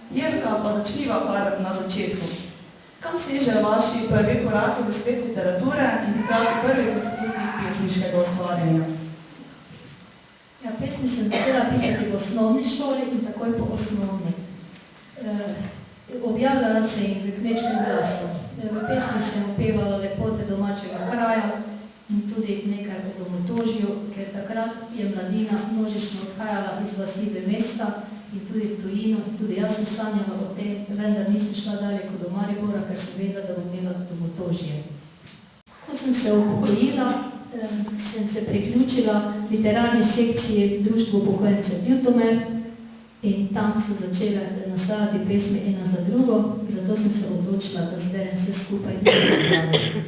Jelka, pa začniva kar na začetku. Kam sežejo vaši prvi koraki v svet literature in hkrati prvi poskusi pesniškega ustvarjanja? Ja, pesmi sem začela pisati v osnovni šoli in takoj po osnovni. Objavljala se jim v kmečkem glasu. V pesmi sem opevala lepote domačega kraja in tudi nekaj o domotožju, ker takrat je mladina množično odhajala iz vasi v mesta in tudi v tujino. Tudi jaz sem sanjala o tem, vendar nisem šla daleko do Maribora, ker sem vedela, da bom imela domotožje. Ko sem se upokojila, sem se priključila literarni sekciji Društva upokojencev Ljutomer in tam so začele nastajati pesmi ena za drugo, zato sem se odločila, da zberem vse skupaj in pripravljam.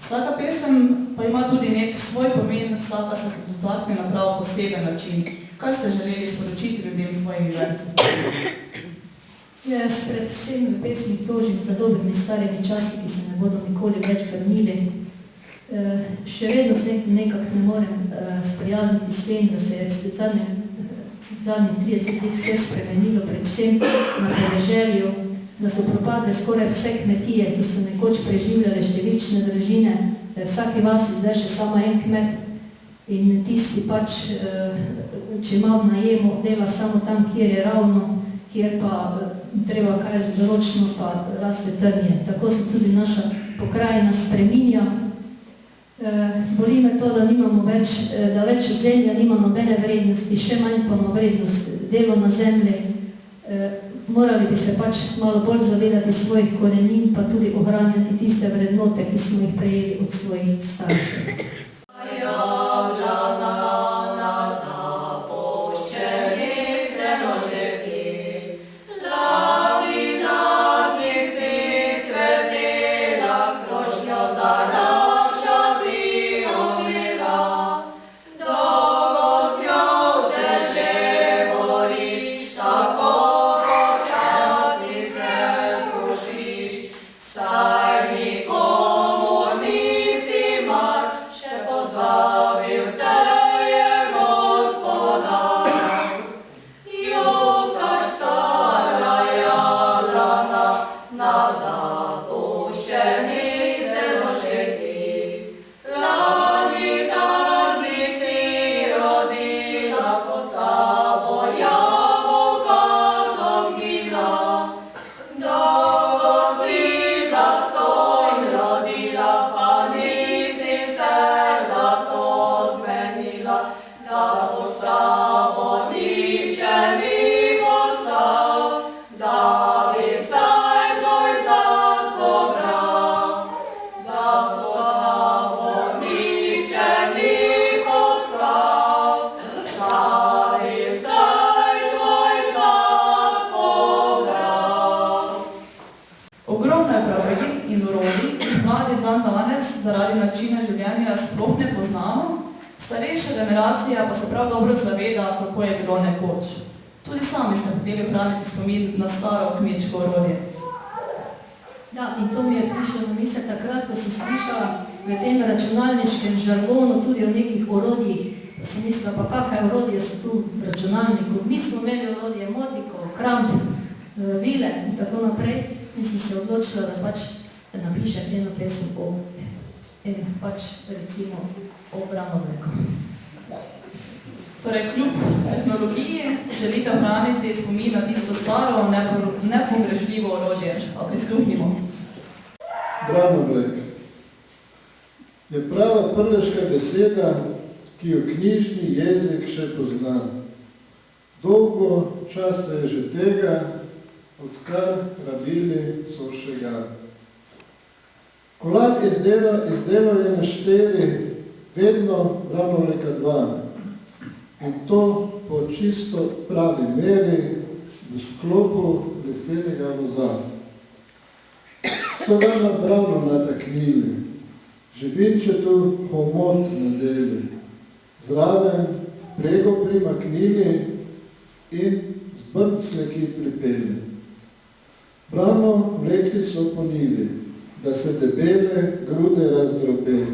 Vsaka pesem pa ima tudi nek svoj pomen, vsaka se dotakne na prav poseben način. Kaj ste želeli sporočiti ljudem svojimi verci? Jaz predvsem v pesmi tožim za dobrimi starimi časi, ki se ne bodo nikoli več vrnili. Še vedno se nekako ne morem sprijazniti s tem, da se je v zadnjih 30 let vse spremenilo, predvsem na podeželju, da so propadle skoraj vse kmetije, ki so nekoč preživljale številčne družine, vsaki vasi zdaj še samo en kmet in tisti pač, če ima v najemu, dela samo tam, kjer je ravno, kjer pa treba kaj zgoročno, pa raste trnje. Tako se tudi naša pokrajina spreminja. Boli me to, da nimamo več, da več zemlja nima nobene vrednosti, še manj pa ima vrednost delo na zemlji. Morali bi se pač malo bolj zavedati svojih korenin, pa tudi ohranjati tiste vrednote, ki smo jih prejeli od svojih staršev. Zaradi načina življenja sploh ne poznamo, starejša generacija pa se prav dobro zaveda, kako je bilo nekoč. Tudi sami ste hoteli ohraniti spomin na staro kmečko orodje. Da, in to mi je prišlo na misel takrat, ko sem slišala v tem računalniškem žargonu tudi o nekih orodjih. Pa sem mislila, pa kakaj orodje so tu v računalniku. Mi smo imeli orodje motiko, kramp, vile in tako naprej. In sem se odločila, da pač napišem eno pesem o pač recimo o Branovleku. Torej, kljub tehnologiji želite ohraniti spomin na tisto staro, nepogrešljivo orodje. Pa prisluhnimo. Branovlek je prava prleška beseda, ki jo knjižni jezik še pozna. Dolgo časa je že tega, odkar rabili so še ga. Kolak izdelal je na 4, vedno Branovleka 2. In to po čisto pravi meri v sklopu lesenega voza. So ga na brano nataknili, živinčetu homot nadeli, zraven prego primaknili in z brcleki pripeli. Brano vlekli so po njivi, da se debele grude razdrobe.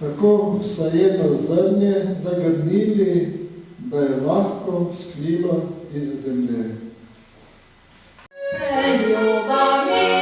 Tako sajeno zrnje zagrnili, da je lahko sklilo iz zemlje. Preljubav mi